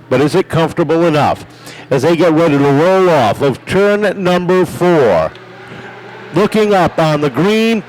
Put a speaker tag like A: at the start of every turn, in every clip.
A: but is it comfortable enough? As they get ready to roll off of turn number 4. Looking up on the green,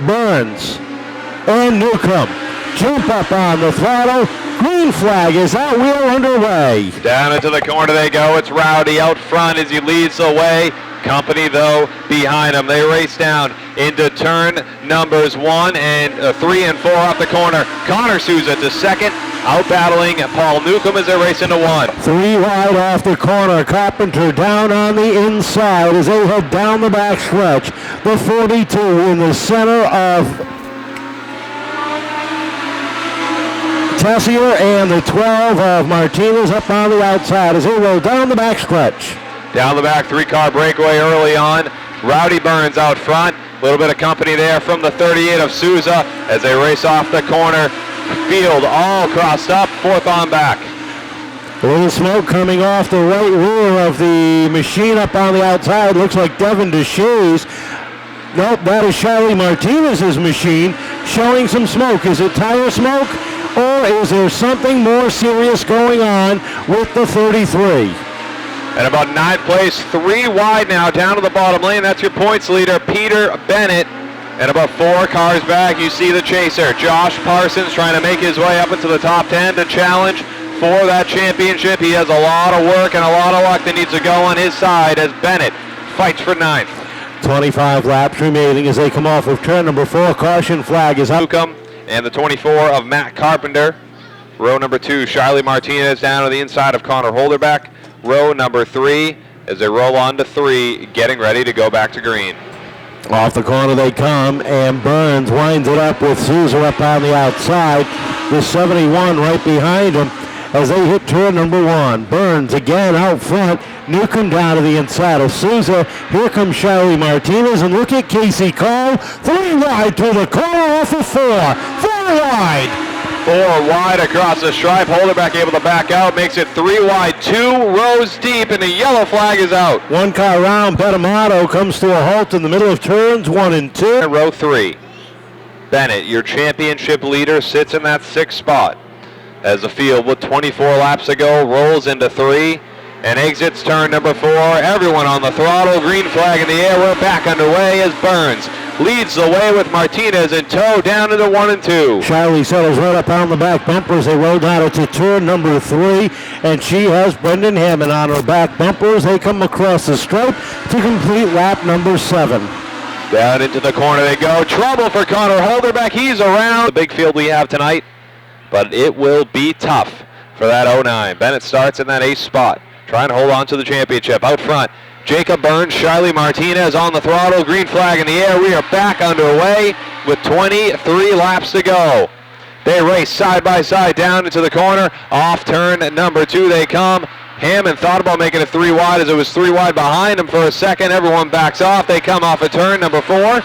A: Burns and Newcomb jump up on the throttle. Green flag is out, wheel underway.
B: Down into the corner they go. It's Rowdy out front as he leads the way. Company, though, behind him. They race down into turn numbers 1 and 3 and 4 off the corner. Connor Souza to second, out battling Paul Newcomb as they race into 1.
A: 3 wide off the corner. Carpenter down on the inside as they head down the back stretch. The 42 in the center of Tessier and the 12 of Martinez up on the outside as they roll down the back stretch.
B: Down the back, 3-car breakaway early on. Rowdy Burns out front. A little bit of company there from the 38 of Souza as they race off the corner. Field all crossed up, 4th on back.
A: A little smoke coming off the right rear of the machine up on the outside. Looks like Devin DeShays. Nope, that is Charlie Martinez's machine showing some smoke. Is it tire smoke or is there something more serious going on with the 33?
B: And about 9th place, 3 wide now down to the bottom lane. That's your points leader, Peter Bennett. And about 4 cars back, you see the chaser, Josh Parsons, trying to make his way up into the top 10 to challenge for that championship. He has a lot of work and a lot of luck that needs to go on his side as Bennett fights for 9th.
A: 25 laps remaining as they come off of turn number 4. Caution flag is up.
B: Newcomb and the 24 of Matt Carpenter. Row number 2, Charlie Martinez down to the inside of Connor Holderbeck. Row number 3 as they roll on to 3, getting ready to go back to green.
A: Off the corner they come, and Burns winds it up with Souza up on the outside. The 71 right behind him as they hit turn number 1. Burns again out front. Newcomb down to the inside of Souza. Here comes Charlie Martinez, and look at Casey Cole. 3 wide to the corner off of 4. 4 wide.
B: 4 wide across the stripe. Holderbeck able to back out. Makes it 3 wide, 2 rows deep, and the yellow flag is out.
A: 1 car round. Petamato comes to a halt in the middle of turns 1 and 2.
B: And row 3. Bennett, your championship leader, sits in that 6th spot as the field with 24 laps to go rolls into 3 and exits turn number 4. Everyone on the throttle. Green flag in the air. We're back underway as Burns leads the way with Martinez in tow down into 1 and 2.
A: Charlie settles right up on the back bumper as they roll down into turn number 3, and she has Brendan Hammond on her back bumper as they come across the stripe to complete lap number 7.
B: Down into the corner they go. Trouble for Connor Holderbeck. He's around. The big field we have tonight, but it will be tough for that 09. Bennett starts in that 8th spot, trying to hold on to the championship. Out front, Jacob Burns, Charlie Martinez on the throttle. Green flag in the air. We are back underway with 23 laps to go. They race side by side down into the corner. Off turn number 2 they come. Hammond thought about making it 3 wide as it was 3 wide behind him for a second. Everyone backs off. They come off of turn number 4.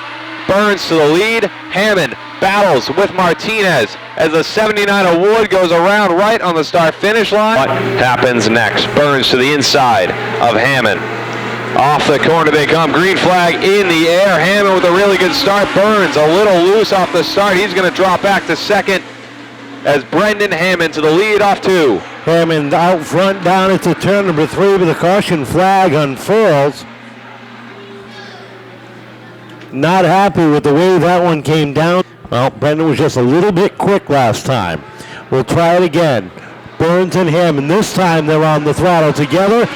B: Burns to the lead. Hammond battles with Martinez as the 79 of Wood goes around right on the start-finish line. What happens next? Burns to the inside of Hammond. Off the corner they come. Green flag in the air. Hammond with a really good start. Burns a little loose off the start. He's going to drop back to second as Brendan Hammond to the lead off 2.
A: Hammond out front down into turn number 3, but the caution flag unfurls. Not happy with the way that one came down. Well, Brendan was just a little bit quick last time. We'll try it again. Burns and Hammond. This time they're on the throttle together.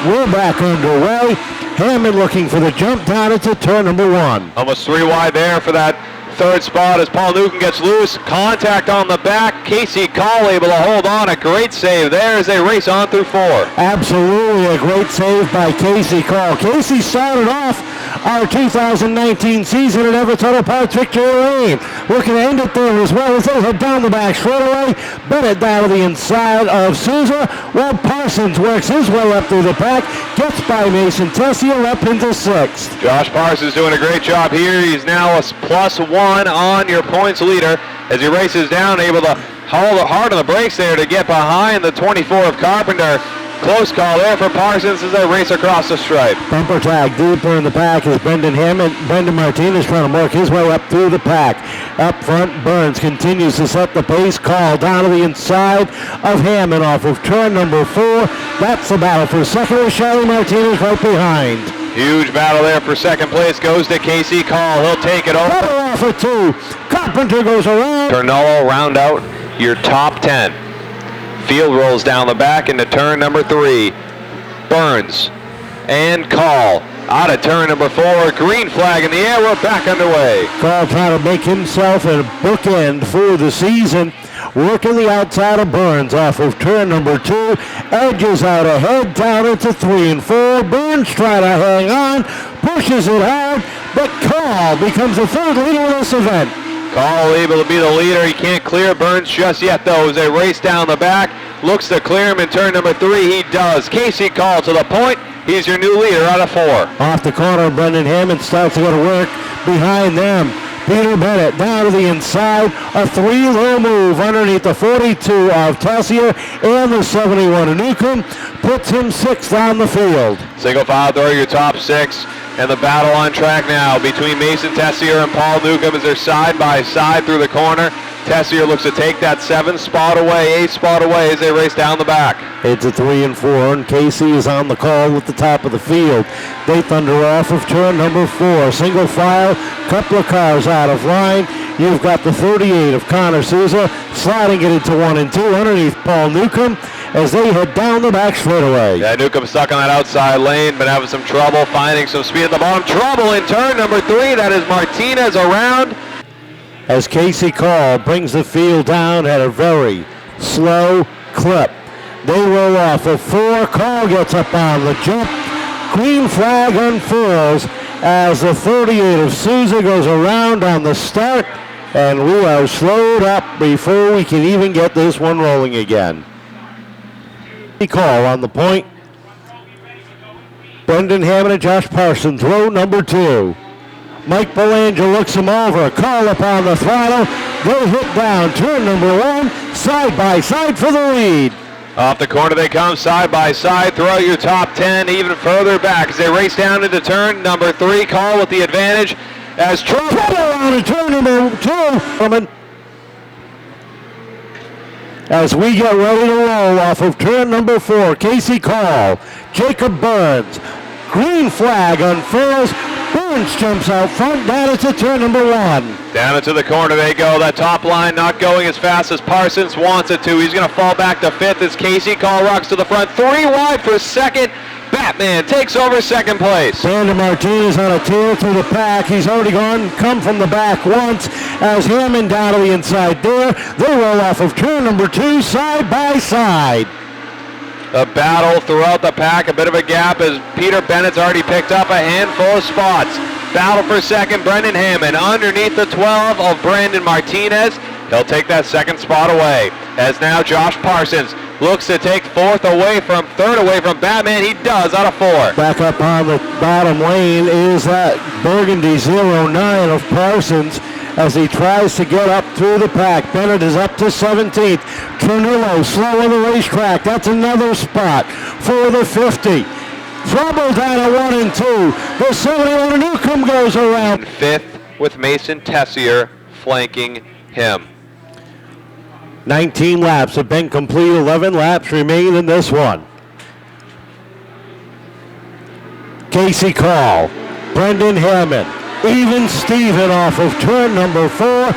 A: We're back underway. Hammond looking for the jump down into turn number 1.
B: Almost 3 wide there for that 3rd spot as Paul Newcomb gets loose. Contact on the back. Casey Call able to hold on. A great save there as they race on through 4.
A: Absolutely a great save by Casey Call. Casey started off our 2019 season at Everett Auto Parts Victory Lane. Looking to end it there as well as they head down the back straightaway. Bennett down to the inside of Souza, while Parsons works his way up through the pack, gets by Mason Tessier up into 6th.
B: Josh Parsons doing a great job here. He's now a +1 on your points leader as he races down, able to hold hard on the brakes there to get behind the 24 of Carpenter. Close call there for Parsons as they race across the stripe.
A: Bumper tag deeper in the pack is Brendan Martinez trying to work his way up through the pack. Up front, Burns continues to set the pace. Call down to the inside of Hammond off of turn number 4. That's the battle for second with Charlie Martinez right behind.
B: Huge battle there for second place. Goes to Casey Call. He'll take it over.
A: Double off for 2. Carpenter goes around.
B: Ternullo round out your top 10. Field rolls down the back into turn number 3. Burns and Call out of turn number 4. Green flag in the air. We're back underway.
A: Call trying to make himself a bookend for the season. Working the outside of Burns off of turn number 2. Edges out ahead down into 3 and 4. Burns trying to hang on. Pushes it hard. But Call becomes the third leader in this event.
B: Call able to be the leader. He can't clear Burns just yet, though, as they race down the back. Looks to clear him in turn number 3. He does. Casey Call to the point. He's your new leader out of 4.
A: Off the corner, Brendan Hammond starts to go to work behind them. Peter Bennett down to the inside. A 3-low move underneath the 42 of Tessier and the 71 of Newcomb. Puts him 6th on the field.
B: Single file throw your top 6. And the battle on track now between Mason Tessier and Paul Newcomb as they're side by side through the corner. Tessier looks to take that 7th spot away, 8th spot away as they race down the back.
A: It's a 3 and 4, and Casey is on the call at the top of the field. They thunder off of turn number 4. Single file, couple of cars out of line. You've got the 38 of Connor Souza sliding it into 1 and 2 underneath Paul Newcomb as they head down the back straightaway.
B: Yeah, Newcomb stuck on that outside lane, but having some trouble finding some speed at the bottom. Trouble in turn number 3. That is Martinez around.
A: As Casey Call brings the field down at a very slow clip. They roll off of 4. Call gets up on the jump. Green flag unfurls as the 38 of Souza goes around on the start, and we are slowed up before we can even get this one rolling again. Call on the point. Brendan Hammond and Josh Parsons, row number 2. Mike Belanger looks him over. Call upon the throttle. They hit down turn number 1, side by side for the lead.
B: Off the corner they come, side by side. Throw your top 10 even further back as they race down into turn number 3. Call with the advantage as trouble
A: on turn number 2. As we get ready to roll off of turn number 4, Casey Call, Jacob Burns. Green flag unfurls. Burns jumps out front, down into turn number 1.
B: Down into the corner they go. That top line not going as fast as Parsons wants it to. He's going to fall back to 5th as Casey Call rocks to the front. 3 wide for 2nd. Batman takes over 2nd place.
A: Brandon Martinez on a tear through the pack. He's already come from the back once as Hammond down to the inside there. They roll off of turn number 2, side by side.
B: A battle throughout the pack, a bit of a gap as Peter Bennett's already picked up a handful of spots. Battle for 2nd, Brendan Hammond underneath the 12 of Brandon Martinez. He'll take that 2nd spot away as now Josh Parsons looks to take 4th away from 3rd away from Batman. He does out of 4.
A: Back up on the bottom lane is that Burgundy 09 of Parsons as he tries to get up through the pack. Bennett is up to 17th. Ternullo slow on the racetrack. That's another spot for the 50. Trouble down at 1 and 2. The 71 Newcomb goes around.
B: 5th with Mason Tessier flanking him.
A: 19 laps have been complete. 11 laps remain in this one. Casey Call, Brendan Hammond, even Steven off of turn number 4,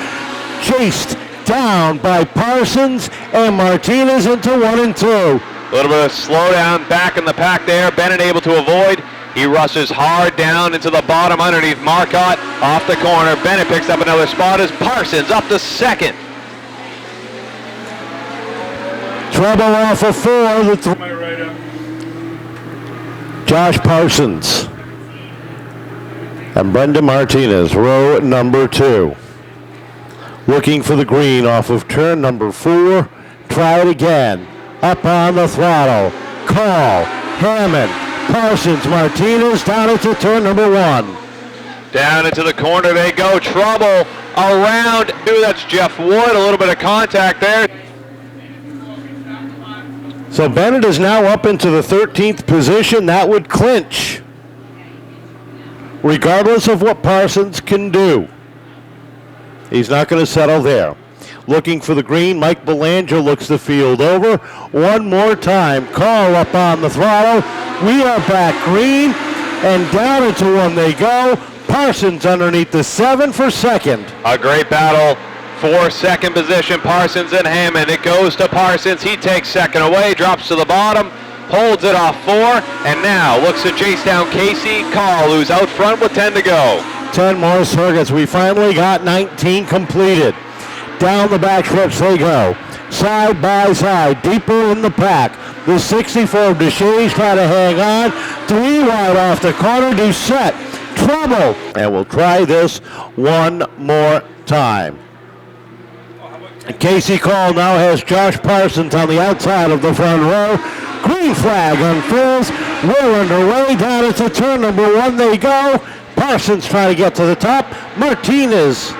A: chased down by Parsons and Martinez into 1 and 2.
B: A little bit of slowdown back in the pack there. Bennett able to avoid. He rushes hard down into the bottom underneath Marcotte. Off the corner, Bennett picks up another spot as Parsons up to 2nd.
A: Trouble off of 4. Josh Parsons and Brendan Martinez, row number 2. Looking for the green off of turn number 4. Try it again. Up on the throttle. Call, Hammond, Parsons, Martinez down into turn number 1.
B: Down into the corner they go. Trouble around. That's Jeff Wood. A little bit of contact there.
A: So Bennett is now up into the 13th position. That would clinch, regardless of what Parsons can do. He's not going to settle there. Looking for the green, Mike Belanger looks the field over. One more time, Call up on the throttle. We are back green, and down into one they go. Parsons underneath the 7 for second.
B: A great battle for second position, Parsons and Hammond. It goes to Parsons. He takes second away, drops to the bottom, holds it off 4, and now looks to chase down Casey Call, who's out front with 10 to go.
A: 10 more circuits. We finally got 19 completed. Down the back stretch they go. Side by side, deeper in the pack. The 64 Deshays try to hang on. 3 wide off the corner. Doucette, trouble. And we'll try this one more time. Casey Call now has Josh Parsons on the outside of the front row. Green flag unfurls. We're underway. Down into turn number 1 they go. Parsons trying to get to the top. Martinez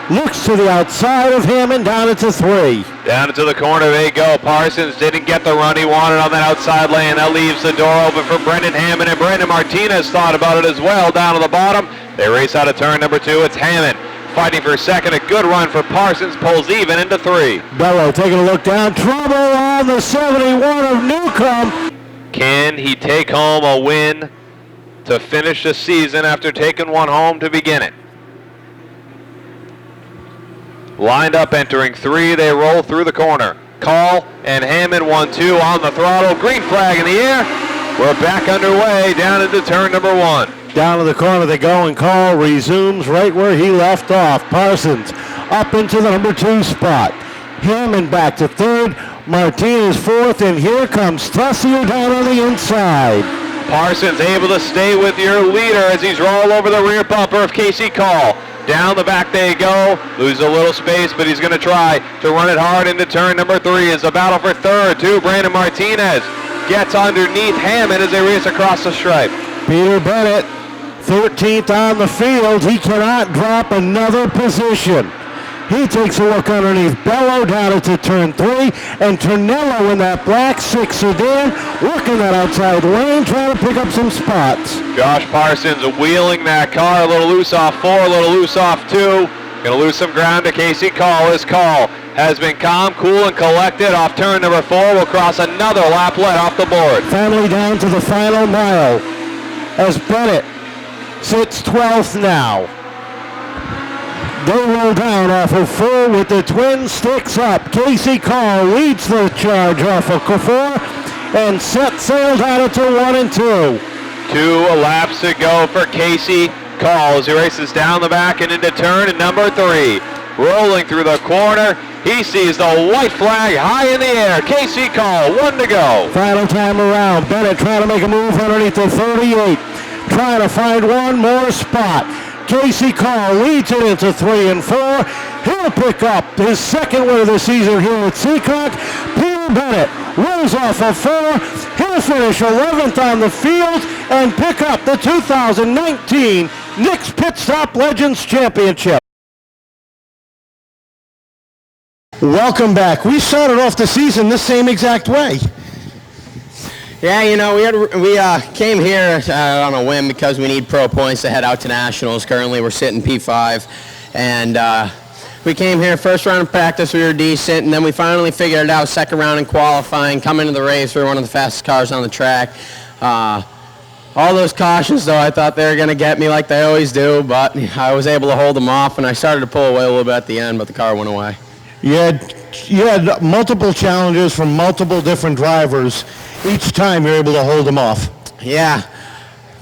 A: looks to the outside of Hammond, down into 3.
B: Down into the corner they go. Parsons didn't get the run he wanted on that outside lane. That leaves the door open for Brendan Hammond, and Brendan Martinez thought about it as well. Down to the bottom, they race out of turn number 2. It's Hammond fighting for second. A good run for Parsons, pulls even into 3.
A: Bello taking a look down. Trouble on the 71 of Newcomb.
B: Can he take home a win to finish the season after taking one home to begin it? Lined up entering 3, they roll through the corner. Call and Hammond 1-2 on the throttle. Green flag in the air. We're back underway down into turn number 1.
A: Down to the corner they go, and Call resumes right where he left off. Parsons up into the number 2 spot. Hammond back to 3rd. Martinez 4th, and here comes Tessio down on the inside.
B: Parsons able to stay with your leader as he's rolled over the rear bumper of Casey Call. Down the back they go, lose a little space, but he's going to try to run it hard into turn number 3. It's a battle for 3rd, too. Brandon Martinez gets underneath Hammond as they race across the stripe.
A: Peter Bennett, 13th on the field. He cannot drop another position. He takes a look underneath Bello down into turn 3, and Tornello in that black 6 sedan, working that outside lane, trying to pick up some spots.
B: Josh Parsons wheeling that car, a little loose off 4, a little loose off 2. Gonna lose some ground to Casey Call. His Call has been calm, cool, and collected off turn number 4. Will cross another lap let off the board.
A: Finally down to the final mile as Bennett sits 12th now. They roll down off of 4 with the twin sticks up. Casey Call leads the charge off of 4 and set sail down to 1 and 2.
B: 2 laps to go for Casey Call as he races down the back and into turn number 3. Rolling through the corner, he sees the white flag high in the air. Casey Call, 1 to go.
A: Final time around. Bennett trying to make a move underneath the 38. Trying to find one more spot. Casey Call leads it into 3 and 4. He'll pick up his second win of the season here at Seekonk. Peter Bennett rolls off of 4. He'll finish 11th on the field and pick up the 2019 Nick's Pit Stop Legends Championship. Welcome back. We started off the season the same exact way.
C: Yeah, you know, we came here on a whim because we need pro points to head out to nationals. Currently, we're sitting P5, and we came here first round of practice. We were decent, and then we finally figured it out. Second round in qualifying, come into the race. We were one of the fastest cars on the track. All those cautions, though, I thought they were going to get me like they always do, but I was able to hold them off, and I started to pull away a little bit at the end, but the car went away.
A: You had multiple challenges from multiple different drivers. Each time you're able to hold them off.
C: Yeah,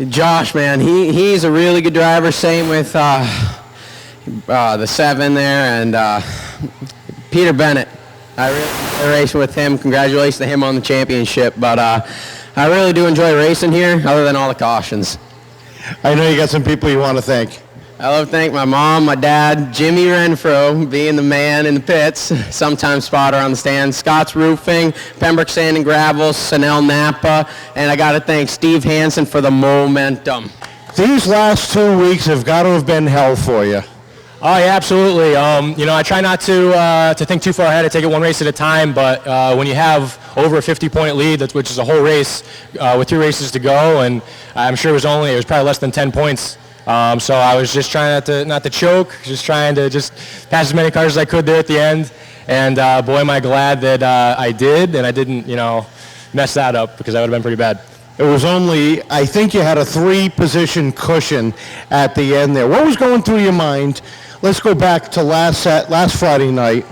C: Josh, man, he's a really good driver. Same with the 7 there, and Peter Bennett. I really enjoy racing with him. Congratulations to him on the championship. But I really do enjoy racing here, other than all the cautions.
A: I know you got some people you want to thank.
C: I love to thank my mom, my dad, Jimmy Renfro, being the man in the pits, sometimes spotter on the stand, Scott's Roofing, Pembroke Sand and Gravel, Sanel Napa, and I got to thank Steve Hansen for the momentum.
A: These last 2 weeks have got to have been hell for you.
D: Oh yeah, absolutely. I try not to think too far ahead. I take it one race at a time. But when you have over a 50-point lead, which is a whole race with 2 races to go, and I'm sure it was probably less than 10 points. So I was just trying not to choke, just trying to just pass as many cars as I could there at the end. And boy, am I glad that I did, and I didn't, mess that up, because that would have been pretty bad.
A: It was only, I think you had a 3-position cushion at the end there. What was going through your mind? Let's go back to last Friday night.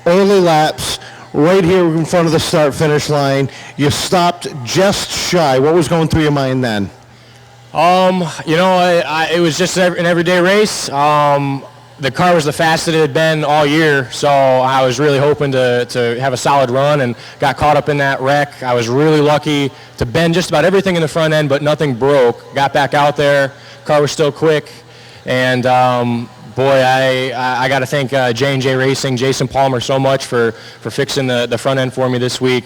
A: Early laps, right here in front of the start-finish line. You stopped just shy. What was going through your mind then?
D: It was just an everyday race. The car was the fastest it had been all year, so I was really hoping to have a solid run, and got caught up in that wreck. I was really lucky to bend just about everything in the front end, but nothing broke. Got back out there. Car was still quick, and boy, I got to thank J&J Racing, Jason Palmer, so much for fixing the front end for me this week.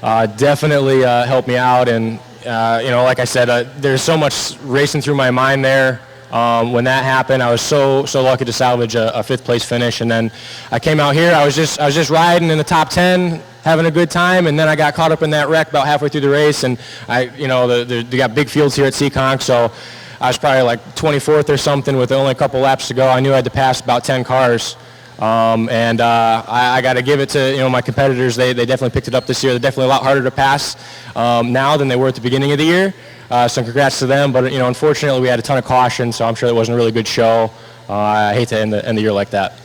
D: Definitely helped me out, and like I said, there's so much racing through my mind there. When that happened, I was so lucky to salvage a 5th place finish, and then I came out here. I was just riding in the top 10, having a good time, and then I got caught up in that wreck about halfway through the race, and they got big fields here at Seekonk, so I was probably like 24th or something with only a couple laps to go. I knew I had to pass about 10 cars. I got to give it to my competitors. They definitely picked it up this year. They're definitely a lot harder to pass now than they were at the beginning of the year. So congrats to them. But unfortunately, we had a ton of caution, so I'm sure it wasn't a really good show. I hate to end the year like that.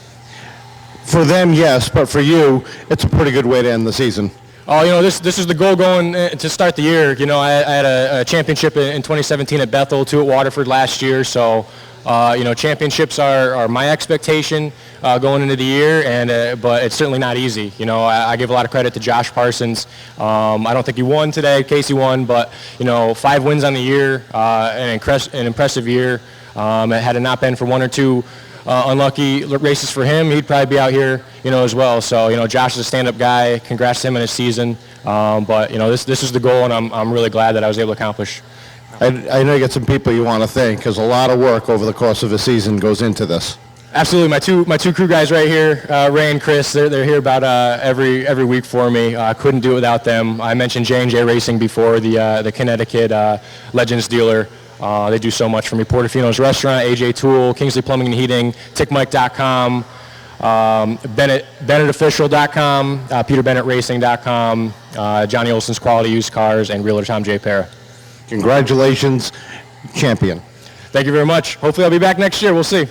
A: For them, yes, but for you, it's a pretty good way to end the season.
D: Oh, this is the goal going to start the year. I had a championship in 2017 at Bethel, 2 at Waterford last year. So, championships are my expectation going into the year, but it's certainly not easy. I give a lot of credit to Josh Parsons. I don't think he won today. Casey won, but 5 wins on the year, an impressive year. Had it not been for 1 or 2 unlucky races for him, he'd probably be out here, as well. So, Josh is a stand-up guy. Congrats to him on his season. But this is the goal, and I'm really glad that I was able to accomplish.
A: I know you got some people you want to thank, because a lot of work over the course of a season goes into this.
D: Absolutely, my two crew guys right here, Ray and Chris. They're here about every week for me. I couldn't do it without them. I mentioned J&J Racing before, the Connecticut Legends dealer. They do so much for me. Portofino's Restaurant, AJ Tool, Kingsley Plumbing and Heating, TickMike.com, BennettOfficial.com, PeterBennettRacing.com, Johnny Olson's Quality Used Cars, and Realtor Tom J. Para.
A: Congratulations, champion.
D: Thank you very much. Hopefully I'll be back next year. We'll see.